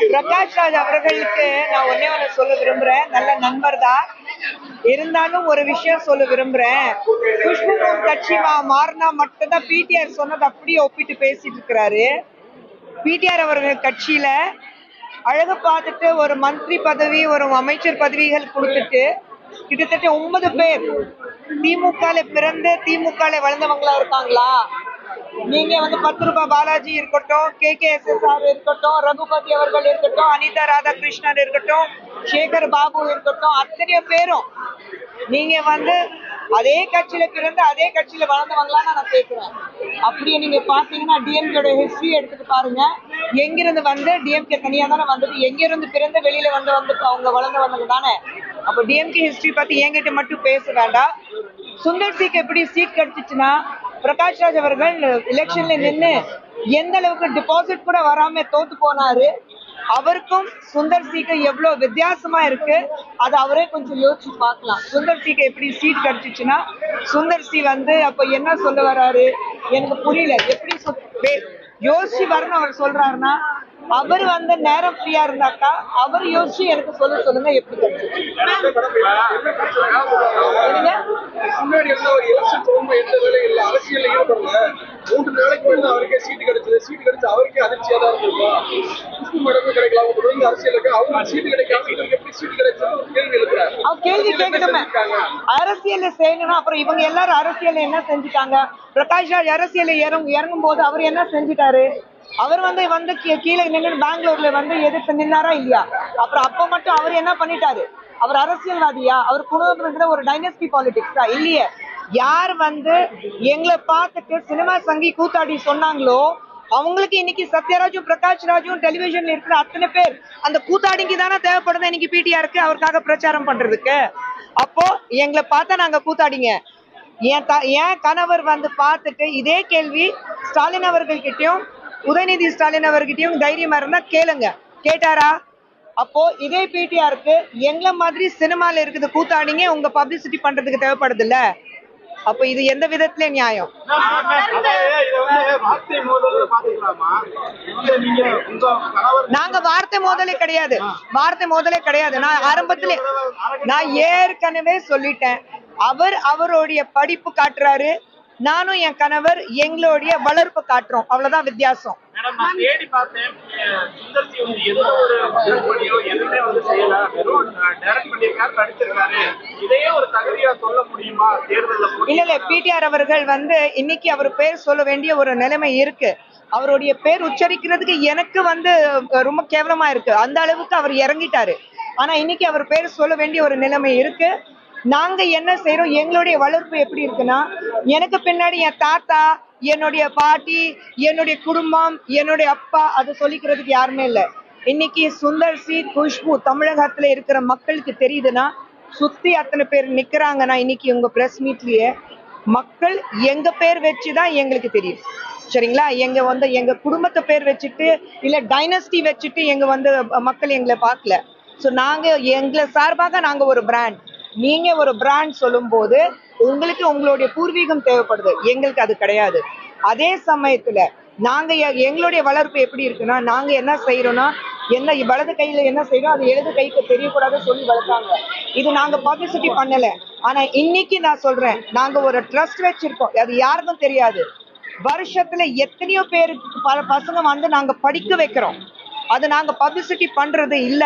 பிரகாஷ் ராஜ் அவர்களுக்கு நான் ஒன்னே ஒண்ணு சொல்ல விரும்புறேன். நல்ல நண்பர் தான். இருந்தாலும் ஒரு விஷயம் சொல்ல விரும்புறேன். குஷ்பு கட்சி மாறினா மட்டும்தான் பிடிஆர் சொன்னது அப்படியே ஒப்பிட்டு பேசிட்டு இருக்கிறாரு. பிடிஆர் அவர்கள் கட்சியில அழகு பார்த்துட்டு ஒரு மந்திரி பதவி, ஒரு அமைச்சர் பதவிகள் கொடுத்துட்டு கிட்டத்தட்ட 9 பேர் திமுக பிறந்து திமுக வளர்ந்தவங்களா இருக்காங்களா? நீங்க 10 ரூபாய் பாலாஜி இருக்கட்டும், KKSSR இருக்கட்டும், ரகுபதி அவர்கள் இருக்கட்டும், அனிதா ராதாகிருஷ்ணன் இருக்கட்டும், சேகர் பாபு இருக்கட்டும், அத்தனை பேரும் நீங்க அதே கட்சியில பிறந்து அதே கட்சியில வளர்ந்தவங்களான்னு நான் கேட்கிறேன். அப்படியே நீங்க பாத்தீங்கன்னா டிஎம்கேட ஹிஸ்டரி எடுத்துட்டு பாருங்க. எங்கிருந்து டிஎம்கே தனியா தானே வந்தது. எங்கிருந்து பிறந்து வெளியில வந்து அவங்க வளர்ந்து வந்தவங்க தானே. அப்ப டிஎம்கே ஹிஸ்டரி பத்தி என்கிட்ட மட்டும் பேச வேண்டாம். சுந்தர் சிக்கு எப்படி சீட் கிடைச்சிச்சுன்னா, பிரகாஷ் ராஜ் அவர்கள் எலெக்ஷன்ல நின்று எந்த அளவுக்கு டிபாசிட் கூட வராம தோத்து போனாரு. அவருக்கும் சுந்தர் சிக்கு எவ்வளவு வித்தியாசமா இருக்கு, அது அவரே கொஞ்சம் யோசிச்சு பார்க்கலாம். சுந்தர் சிக்கு எப்படி சீட் கிடைச்சிச்சுன்னா, சுந்தர் சி அப்ப என்ன சொல்ல வர்றாரு எனக்கு புரியல. எப்படி யோசிச்சு வரணும் அவர் சொல்றாருன்னா, அவர் நேரம் ஃப்ரீயா இருந்தாக்கா அவர் யோசிச்சு எனக்கு சொல்லுங்க எப்படி கிடைச்சிச்சு. அரசியல் ஈடுபடல 3 நாளைக்கு முன்னாடி அவருக்கே சீட்டு கிடைச்சது. சீட்டு கிடைச்சு அவருக்கே அதிர்ச்சியா தான் இருக்கும். கிடைக்கலாம் அரசியல் இருக்கு. அவங்க சீட்டு கிடைக்காம எப்படி சீட்டு கிடைச்சது கேள்வி எழுப்புறாரு. கேள்வி கேட்கணுமே. அரசியல் செய்யணும்னா அப்புறம் இவங்க எல்லாரும் அரசியல் என்ன செஞ்சுட்டாங்க? பிரகாஷ் ராஜ் அரசியல் இறங்கும் போது அவர் என்ன செஞ்சுட்டாரு? அவர் கீழே நின்று பெங்களூர்ல எதிர்த்து நின்னாரா இல்லையா? அப்புறம் அப்ப மட்டும் அவர் என்ன பண்ணிட்டாரு? அவர் அரசியல்வாதியா? அவர் குடும்பத்துல ஒரு டைனஸ்டி பாலிடிக்ஸா? இல்லையே. யார் எங்களை பார்த்துட்டு சினிமா சங்கி கூத்தாடி சொன்னாங்களோ அவங்களுக்கு இன்னைக்கு சத்யராஜும் பிரகாஷ் ராஜும் டெலிவிஷன்ல இருக்கிற அத்தனை பேர் அந்த கூத்தாடிக்கு தானே தேவைப்படுது இன்னைக்கு பிடிஆருக்கு அவருக்காக பிரச்சாரம் பண்றதுக்கு. அப்போ எங்களை பார்த்தா நாங்க கூத்தாடிங்க. என் கணவர் பார்த்துட்டு இதே கேள்வி ஸ்டாலின் அவர்கள்கிட்டயும் உதயநிதி ஸ்டாலின் அவர்கிட்டயும் தைரியமா இருந்தா கேளுங்க. கேட்டாரா? அப்போ இதே பிடிஆருக்கு எங்களை மாதிரி சினிமால இருக்குது கூத்தாடிங்க உங்க பப்ளிசிட்டி பண்றதுக்கு தேவைப்படுது இல்ல. அப்ப இது எந்த விதத்துல நியாயம்? நாங்க வார்த்தை மோதலே கிடையாது. நான் ஆரம்பத்திலே நான் ஏற்கனவே சொல்லிட்டேன். அவர் அவருடைய படிப்பு காட்டுறாரு, நானும் என் கணவர் எங்களுடைய வளர்ப்பு காட்டுறோம். அவ்வளவுதான் வித்தியாசம். இல்ல பிடிஆர் அவர்கள் இன்னைக்கு அவர் பேர் சொல்ல வேண்டிய ஒரு நிலைமை இருக்கு. அவருடைய பேர் உச்சரிக்கிறதுக்கு எனக்கு ரொம்ப கேவலமா இருக்கு. அந்த அளவுக்கு அவர் இறங்கிட்டாரு. ஆனா இன்னைக்கு அவர் பேர் சொல்ல வேண்டிய ஒரு நிலைமை இருக்கு. நாங்க என்ன செய்யறோம்? எங்களுடைய வளர்ப்பு எப்படி இருக்குன்னா, எனக்கு பின்னாடி என் தாத்தா, என்னுடைய பாட்டி, என்னுடைய குடும்பம், என்னுடைய அப்பா, அது சொல்லிக்கிறதுக்கு யாருமே இல்லை. இன்னைக்கு சுந்தர் சி, குஷ்பு தமிழகத்துல இருக்கிற மக்களுக்கு தெரியுதுன்னா, சுத்தி அத்தனை பேர் நிக்கிறாங்கன்னா இன்னைக்கு உங்க பிரஸ் மீட்லயே மக்கள் எங்க பேர் வச்சுதான் எங்களுக்கு தெரியும். சரிங்களா? எங்க குடும்பத்தை பேர் வச்சுட்டு இல்ல டைனஸ்டி வச்சுட்டு மக்கள் எங்களை பார்க்கல. சோ நாங்க எங்களை சார்பாக நாங்க ஒரு பிராண்ட். நீங்க ஒரு பிராண்ட் சொல்லும் போது உங்களுக்கு உங்களுடைய பூர்வீகம் தேவைப்படுது, எங்களுக்கு அது கிடையாது. அதே சமயத்துல நாங்க எங்களுடைய வளர்ப்பு எப்படி இருக்குன்னா, நாங்க என்ன செய்யறோம்னா, என்ன வலது கையில என்ன செய்யறோம் அது இடது கைக்கு தெரியக்கூடாதுன்னு சொல்லி வளர்த்தாங்க. இது நாங்க பப்ளிசிட்டி பண்ணல. ஆனா இன்னைக்கு நான் சொல்றேன், நாங்க ஒரு ட்ரஸ்ட் வச்சிருக்கோம். அது யாருக்கும் தெரியாது. வருஷத்துல எத்தனையோ பேருக்கு பசங்க நாங்க படிக்க வைக்கிறோம். அது நாங்க பப்ளிசிட்டி பண்றது இல்ல.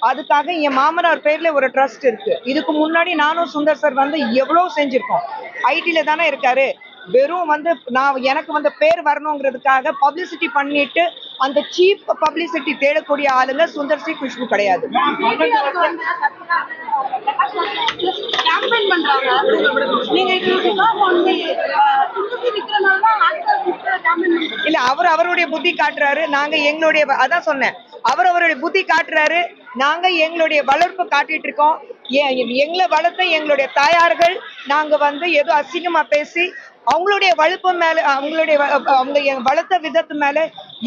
அதுக்காக என் மாமனார் பேர்ல ஒரு ட்ரஸ்ட் இருக்கு. இதுக்கு முன்னாடி நானும் சுந்தர் சார் எவ்வளவு செஞ்சிருக்கோம். ஐடில தானே இருக்காரு. வெறும் நான் எனக்கு பேர் வரணுங்கிறதுக்காக பப்ளிசிட்டி பண்ணிட்டு அந்த சீப் பப்ளிசிட்டி தேடக்கூடிய ஆளுங்க சுந்தர் சி, குஷ்பு கிடையாது. இல்ல அவருடைய புத்தி காட்டுறாரு, நாங்க எங்களுடைய அதான் சொன்னேன். அவருடைய புத்தி காட்டுறாரு, நாங்க எங்களுடைய வளர்ப்பு காட்டிட்டு இருக்கோம். எங்களை வளர்த்த எங்களுடைய தாயார்கள் நாங்க ஏதோ அசிங்கமா பேசி அவங்களுடைய வளர்ப்பு மேல அவங்க வளர்த்த விதத்து மேல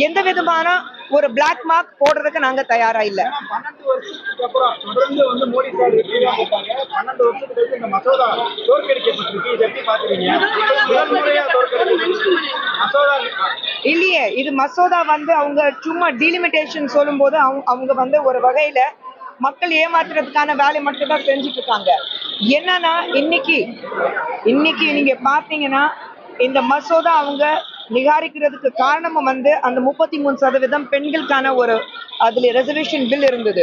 எந்த விதமான ஒரு பிளாக் மார்க் போடுறதுக்கு நாங்க தயாரா இல்ல. 12 வருஷத்துக்கு அப்புறம் தொடர்ந்து வந்து மோடி சார் வெற்றியா போட்டாங்க. 12 வருஷத்துக்கு கழிச்சு இந்த மசோதா தோற்கடிக்கப்பட்டிருக்கு. இதை எப்படி பாக்குறீங்க? முதல் முறையா தோற்கடிக்கப்பட்டிருக்கு மசோதா. இல்லையே, இது மசோதா வந்து அவங்க சும்மா டீலிமிட்டேஷன் சொல்லும் போது அவங்க வந்து ஒரு வகையில மக்கள் ஏமாத்துறதுக்கான வேலை மட்டும் தான் செஞ்சுட்டு இருக்காங்க. என்னன்னா இன்னைக்கு நீங்க பாத்தீங்கன்னா இந்த மசோதா அவங்க நிகாரிக்கிறதுக்கு காரணமும் வந்து அந்த 33% பெண்களுக்கான ஒரு அதுல ரெசர்வேஷன் பில் இருந்தது.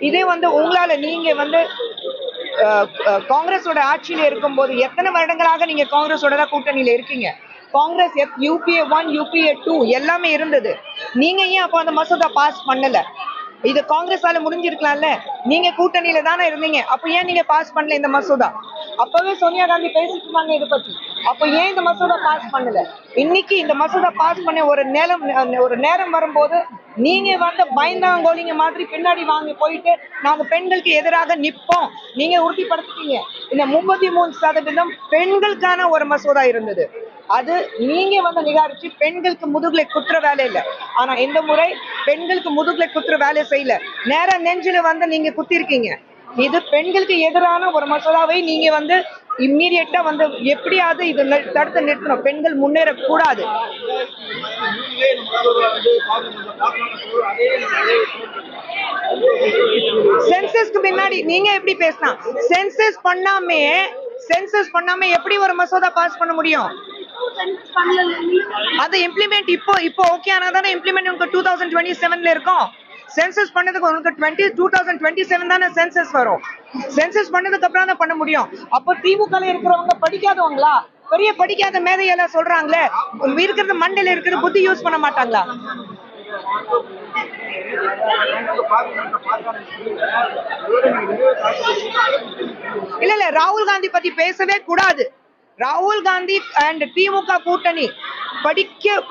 இதே வந்து உங்களால நீங்க வந்து காங்கிரஸோட ஆட்சியில இருக்கும்போது எத்தனை வருடங்களாக நீங்க காங்கிரஸோட தான் கூட்டணியில இருக்கீங்க. காங்கிரஸ் UPA 1 UPA 2 எல்லாமே இருந்தது. நீங்க ஏன் அப்போ அந்த மசோதா பாஸ் பண்ணல? இது காங்கிரஸால முடிஞ்சிருக்கலாம்ல. நீங்க கூட்டணியில தானே இருந்தீங்க. அப்ப ஏன் நீங்க பாஸ் பண்ணல இந்த மசோதா? அப்பவே சோனியா காந்தி பேசிட்டு இருந்தாங்க இதை பத்தி. அப்ப ஏன் இந்த மசோதா பாஸ் பண்ணல? இன்னைக்கு இந்த மசோதா பாஸ் பண்ண ஒரு நேரம் வரும்போது நீங்க வந்து பயந்தாங்கோலிங்க மாதிரி பின்னாடி வாங்கி போயிட்டு நாங்க பெண்களுக்கு எதிராக நிப்போம் நீங்க உறுதிப்படுத்திட்டீங்க. இந்த 33% பெண்களுக்கான ஒரு மசோதா இருந்தது. அது நீங்க வந்து நிகாரிச்சு பெண்களுக்கு முதுகுல குத்துற வேலை இல்லை. ஆனா இந்த முறை பெண்களுக்கு முதுகுல குத்துற வேலை செய்யல, நேரா நெஞ்சில வந்து நீங்க குத்திருக்கீங்க. இது பெண்களுக்கு எதிரான ஒரு மசோதாவை நீங்க வந்து இம்மீடியட்டா வந்து எப்படியாவது இது தடுத்து நிறுத்தணும். பெண்கள் முன்னேறக்கூடாது. சென்சஸ்க்கு பின்னாடி நீங்க எப்படி பேசினா சென்சஸ் பண்ணாம எப்படி ஒரு மசோதா பாஸ் பண்ண முடியும்? அது இம்ப்ளிமெண்ட் இப்போ ஓகே ஆனா தானே இம்ப்ளிமெண்ட் உங்களுக்கு 2027ல இருக்கும். சென்சஸ் பண்ணதுக்கு உங்களுக்கு 2027 தானே சென்சஸ் வரும். சென்சஸ் பண்ணதுக்கு அப்புறம் தான் பண்ண முடியும். அப்போ திமுக இருக்கிறவங்க படிக்காதவங்களா? பெரிய படிக்காத மேதையெல்லாம் சொல்றாங்களே, இருக்கிறது மண்டையில இருக்கிறது புத்தி யூஸ் பண்ண மாட்டாங்களா? இல்ல ராகுல் காந்தி பத்தி பேசவே கூடாது. ராகுல் காந்தி அண்ட் திமுக கூட்டணி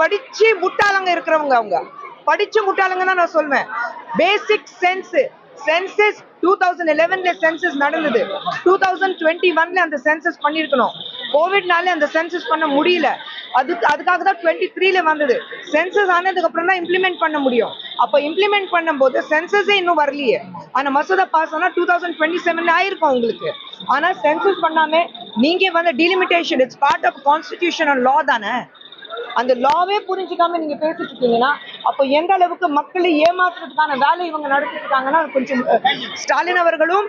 படிச்சு முட்டாளங்க இருக்கிறவங்க. அவங்க படிச்சு முட்டாளங்க தான் நான் சொல்வேன். பேசிக் சென்சஸ் 2011ல சென்சஸ் நடந்தது. 2021ல அந்த சென்சஸ் பண்ணிருக்கணும். கோவிட்னால அந்த சென்சஸ் பண்ண முடியல. அதுக்காக தான் 23ல வந்தது. சென்சஸ் ஆனதுக்கு அப்புறம் தான் இம்ப்ளிமெண்ட் பண்ண முடியும். அப்ப இம்ப்ளிமெண்ட் பண்ணும்போது சென்சஸே இன்னும் வரலையே. ஆனா மசோதா பாஸ் ஆனா 2027 ஆயிருக்கும் உங்களுக்கு. ஆனா சென்சஸ் பண்ணாம நீங்க வந்து delimitation it's part of constitutional law தானே. அந்த லாவே புரிஞ்சுக்காம நீங்க பேசிட்டு இருக்கீங்கன்னா அப்போ எந்த அளவுக்கு மக்களை ஏமாத்துறதுக்கான வேலை இவங்க நடத்திட்டு இருக்காங்கன்னா கொஞ்சம் ஸ்டாலின் அவர்களும்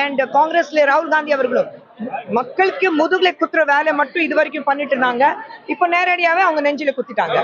அண்ட் காங்கிரஸ்ல ராகுல் காந்தி அவர்களும் மக்களுக்கு முதுகுல குத்துற வேலை மட்டும் இது வரைக்கும் பண்ணிட்டு இருந்தாங்க. இப்போ நேரடியாவே அவங்க நெஞ்சில குத்திட்டாங்க.